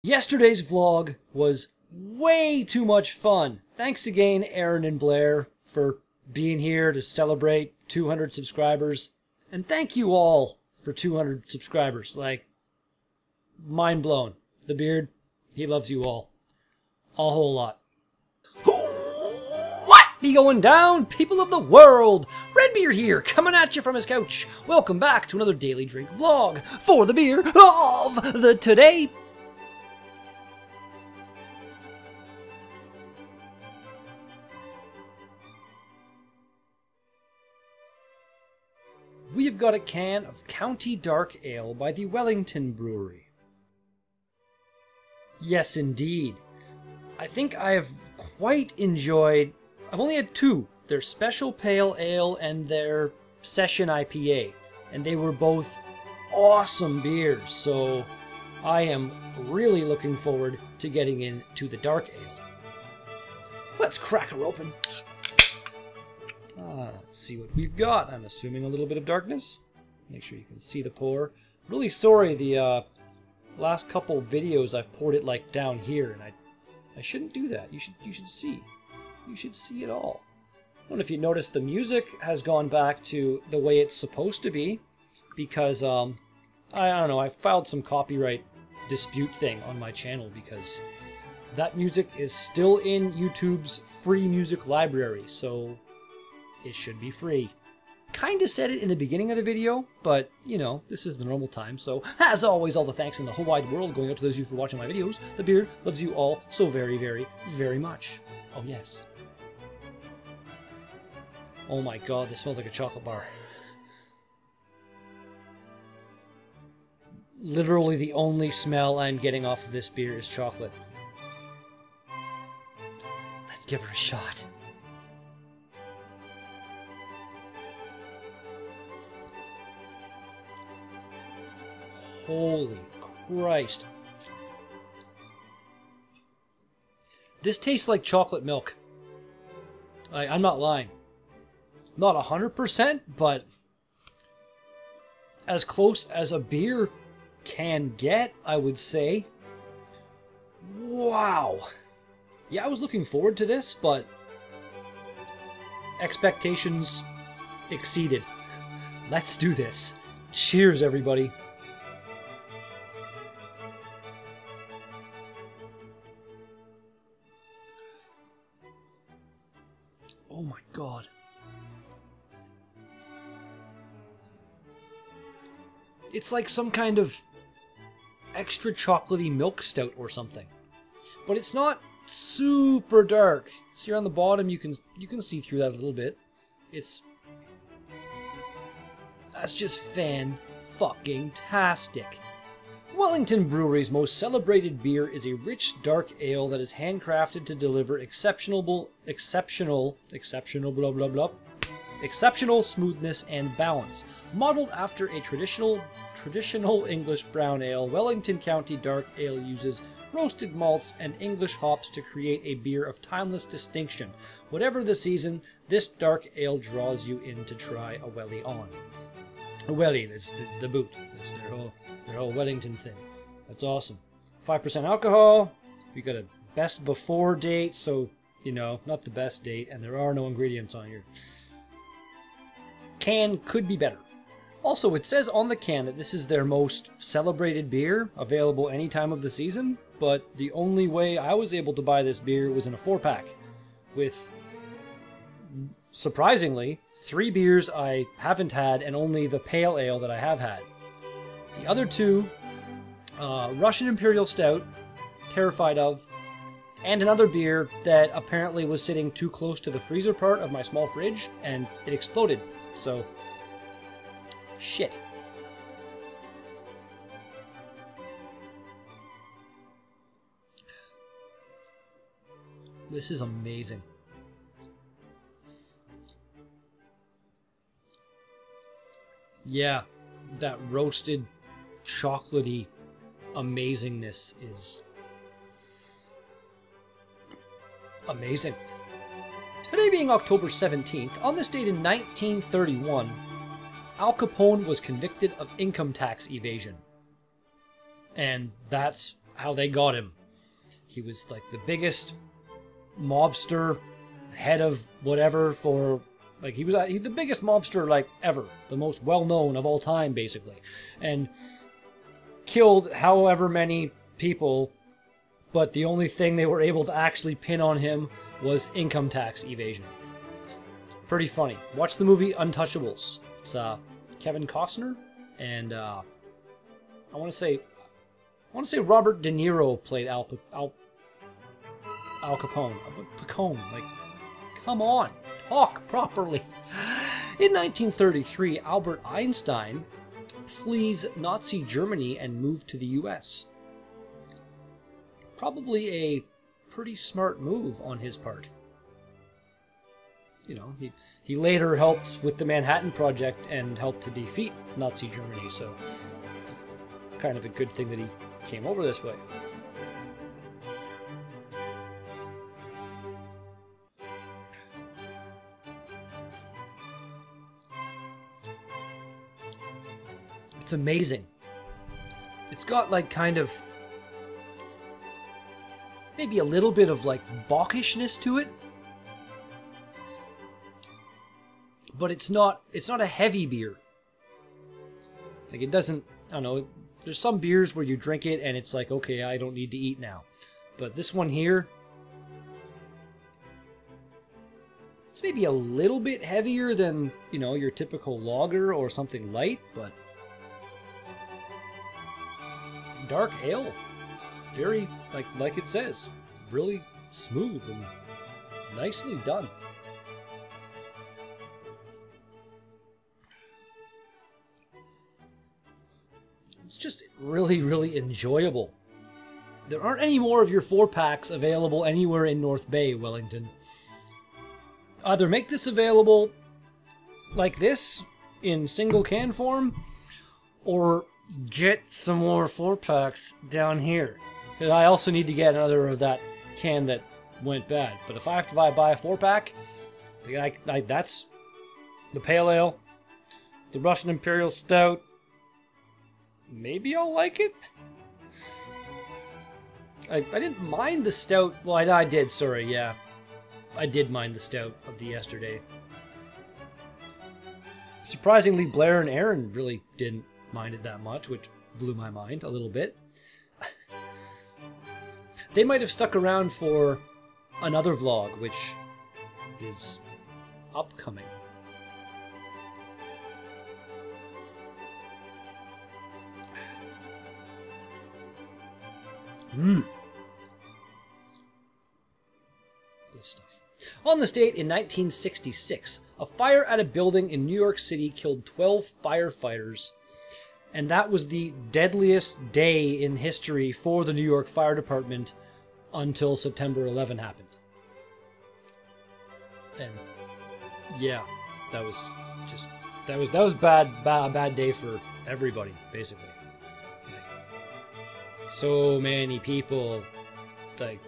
Yesterday's vlog was way too much fun. Thanks again, Aaron and Blair, for being here to celebrate 200 subscribers. And thank you all for 200 subscribers. Like, mind blown. The Beard, he loves you all. A whole lot. What be going down, people of the world? Redbeard here, coming at you from his couch. Welcome back to another Daily Drink vlog for the beer of the today. We have got a can of County Dark Ale by the Wellington Brewery. Yes, indeed. I think I have quite enjoyed... I've only had two. Their Special Pale Ale and their Session IPA. And they were both awesome beers, so I am really looking forward to getting into the Dark Ale. Let's crack her open. Let's see what we've got. I'm assuming a little bit of darkness. Make sure you can see the pour. Really sorry, the last couple videos I've poured it like down here, and I shouldn't do that. You should see. You should see it all. I don't know if you noticed, the music has gone back to the way it's supposed to be, because I don't know, I filed some copyright dispute thing on my channel because that music is still in YouTube's free music library, so it should be free. Kinda said it in the beginning of the video, but, you know, this is the normal time, so as always, all the thanks in the whole wide world going out to those of you for watching my videos. The Beard loves you all so very, very, very much. Oh, yes. Oh my god, this smells like a chocolate bar. Literally the only smell I'm getting off of this beer is chocolate. Let's give her a shot. Holy Christ. This tastes like chocolate milk. I'm not lying. Not 100%, but as close as a beer can get, I would say. Wow. Yeah, I was looking forward to this, but expectations exceeded. Let's do this. Cheers, everybody. Oh my god. It's like some kind of extra chocolatey milk stout or something. But it's not super dark. So here on the bottom you can see through that a little bit. That's just fan-fucking-tastic. Wellington Brewery's most celebrated beer is a rich dark ale that is handcrafted to deliver exceptional smoothness and balance. Modeled after a traditional English brown ale, Wellington County Dark Ale uses roasted malts and English hops to create a beer of timeless distinction. Whatever the season, this dark ale draws you in to try a welly on. A welly, that's the boot. That's their whole Wellington thing. That's awesome. 5% alcohol. We got a best before date, so, you know, not the best date, and there are no ingredients on here. Can could be better. Also, it says on the can that this is their most celebrated beer, available any time of the season, but the only way I was able to buy this beer was in a 4-pack, with, surprisingly, 3 beers I haven't had and only the pale ale that I have had. The other 2, Russian Imperial Stout, terrified of, and another beer that apparently was sitting too close to the freezer part of my small fridge, and it exploded. So, shit. This is amazing. Yeah, that roasted, chocolatey amazingness is amazing. Today being October 17th, on this date in 1931, Al Capone was convicted of income tax evasion. And that's how they got him. He was like the biggest mobster, head of whatever for, like, he's the biggest mobster like ever, the most well-known of all time basically, and killed however many people, but the only thing they were able to actually pin on him was income tax evasion. Pretty funny. Watch the movie Untouchables. It's Kevin Costner and I want to say Robert De Niro played Al Capone. Pacone, like, come on, talk properly. In 1933, Albert Einstein flees Nazi Germany and moved to the US. Probably a pretty smart move on his part. You know, he later helped with the Manhattan Project and helped to defeat Nazi Germany, so it's kind of a good thing that he came over this way. It's amazing. It's got like kind of maybe a little bit of like bawkishness to it. But it's not a heavy beer. Like, it doesn't, I don't know, there's some beers where you drink it and it's like, okay, I don't need to eat now. But this one here, it's maybe a little bit heavier than, you know, your typical lager or something light, but dark ale. Very, like it says, really smooth and nicely done. It's just really, really enjoyable. There aren't any more of your 4-packs available anywhere in North Bay, Wellington. Either make this available like this in single can form, or get some more 4-packs down here. Because I also need to get another of that can that went bad. But if I have to buy a 4-pack, that's the Pale Ale, the Russian Imperial Stout. Maybe I'll like it. I didn't mind the stout. Well, I did, sorry, yeah. I did mind the stout of the yesterday. Surprisingly, Blair and Aaron really didn't mind it that much, which blew my mind a little bit. They might have stuck around for another vlog, which is upcoming. Good stuff. On this date in 1966, a fire at a building in New York City killed 12 firefighters, and that was the deadliest day in history for the New York Fire Department until September 11 happened. And yeah, that was a bad day for everybody, basically. So many people, like,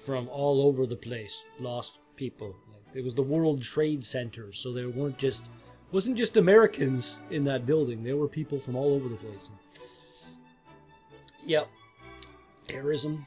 from all over the place, lost people. Like, it was the World Trade Center, so there wasn't just Americans in that building. There were people from all over the place. Yep, terrorism.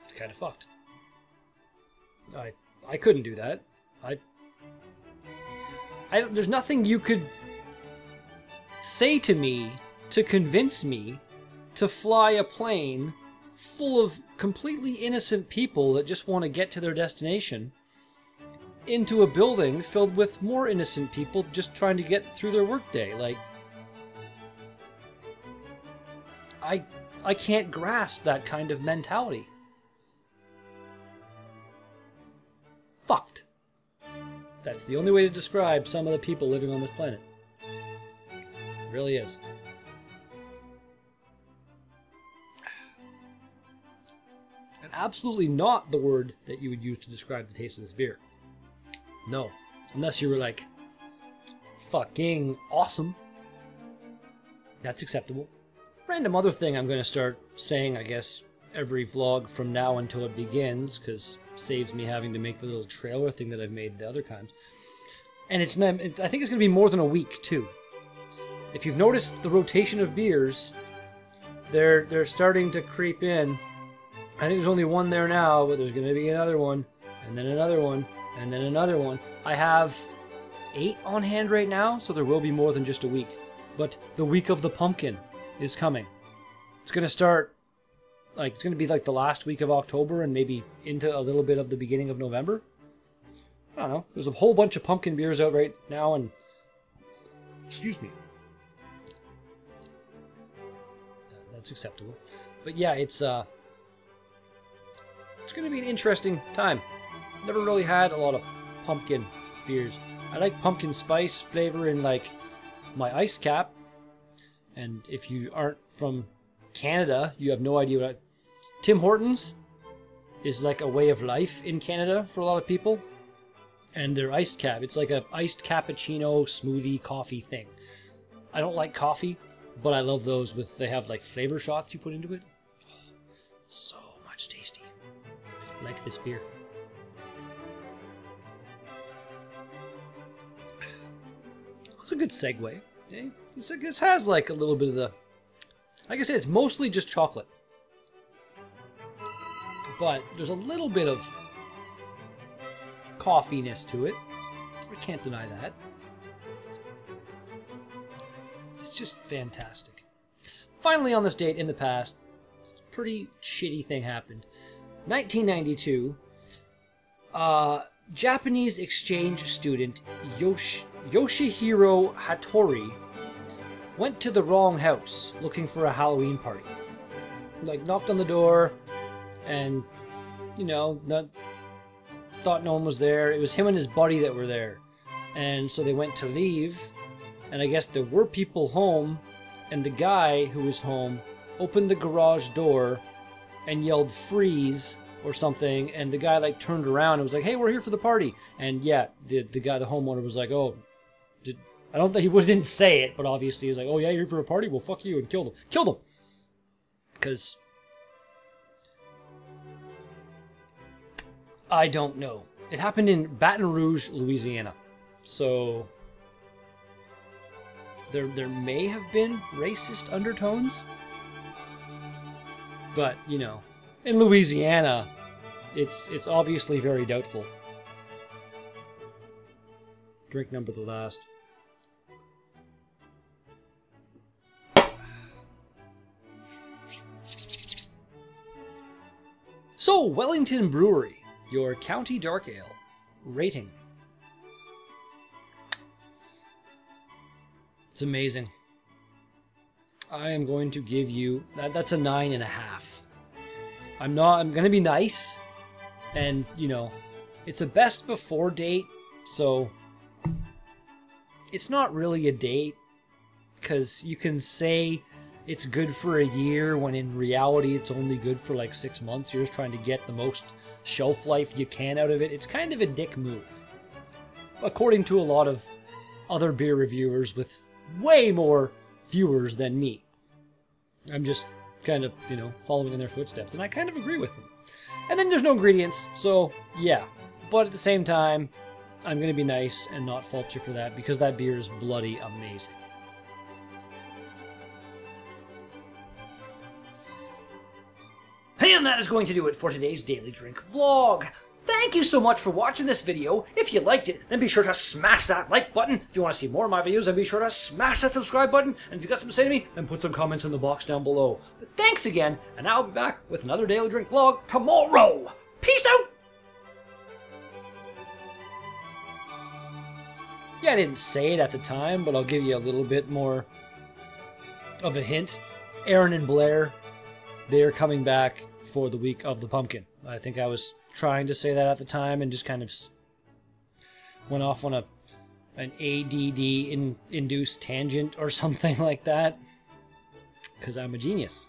It's kind of fucked. I couldn't do that. There's nothing you could say to me to convince me to fly a plane full of completely innocent people that just want to get to their destination into a building filled with more innocent people just trying to get through their workday. Like, I can't grasp that kind of mentality. Fucked. That's the only way to describe some of the people living on this planet. It really is. And absolutely not the word that you would use to describe the taste of this beer. No. Unless you were like, fucking awesome. That's acceptable. Random other thing I'm going to start saying, I guess, every vlog from now until it begins, because it saves me having to make the little trailer thing that I've made the other times. And I think it's going to be more than a week, too. If you've noticed the rotation of beers, they're starting to creep in. I think there's only one there now, but there's going to be another one, and then another one, and then another one. I have 8 on hand right now, so there will be more than just a week. But the week of the pumpkin is coming. It's going to start, like, it's going to be like the last week of October and maybe into a little bit of the beginning of November. I don't know. There's a whole bunch of pumpkin beers out right now, and excuse me. That's acceptable. But yeah, it's going to be an interesting time. Never really had a lot of pumpkin beers. I like pumpkin spice flavor in like my ice cap. And if you aren't from Canada, you have no idea what Tim Hortons is like a way of life in Canada for a lot of people. And their iced cap, it's like a iced cappuccino smoothie coffee thing. I don't like coffee, but I love those with, they have like flavor shots you put into it. So much tasty. I like this beer. It's a good segue. Okay? This has like a little bit of the, like I said, it's mostly just chocolate. But there's a little bit of coffeeness to it. I can't deny that. It's just fantastic. Finally, on this date in the past, a pretty shitty thing happened. 1992, Japanese exchange student Yoshihiro Hattori went to the wrong house looking for a Halloween party. Like, knocked on the door and, you know, thought no one was there. It was him and his buddy that were there. And so they went to leave, and I guess there were people home, and the guy who was home opened the garage door and yelled freeze or something, and the guy like turned around and was like, hey, we're here for the party. And yeah, the guy, the homeowner, was like, oh, I don't think he didn't say it, but obviously he was like, oh yeah, you're here for a party? Well, fuck you, and killed him. Killed him! Because I don't know. It happened in Baton Rouge, Louisiana. So there may have been racist undertones. But, you know, in Louisiana, it's obviously very doubtful. Drink number the last. So, Wellington Brewery, your County Dark Ale. Rating. It's amazing. I am going to give you... That's a 9.5. I'm going to be nice. And, you know, it's a best before date, so... It's not really a date, because you can say it's good for a year when in reality it's only good for like 6 months. You're just trying to get the most shelf life you can out of it. It's kind of a dick move, according to a lot of other beer reviewers with way more viewers than me. I'm just kind of, you know, following in their footsteps, and I kind of agree with them. And then there's no ingredients, so yeah. But at the same time, I'm going to be nice and not fault you for that, because that beer is bloody amazing. And that is going to do it for today's Daily Drink vlog. Thank you so much for watching this video. If you liked it, then be sure to smash that like button. If you want to see more of my videos, then be sure to smash that subscribe button. And if you got something to say to me, then put some comments in the box down below. But thanks again, and I'll be back with another Daily Drink vlog tomorrow. Peace out! Yeah, I didn't say it at the time, but I'll give you a little bit more of a hint. Aaron and Blair, they're coming back for the week of the pumpkin. I think I was trying to say that at the time and just kind of went off on an ADD induced tangent or something like that, because I'm a genius.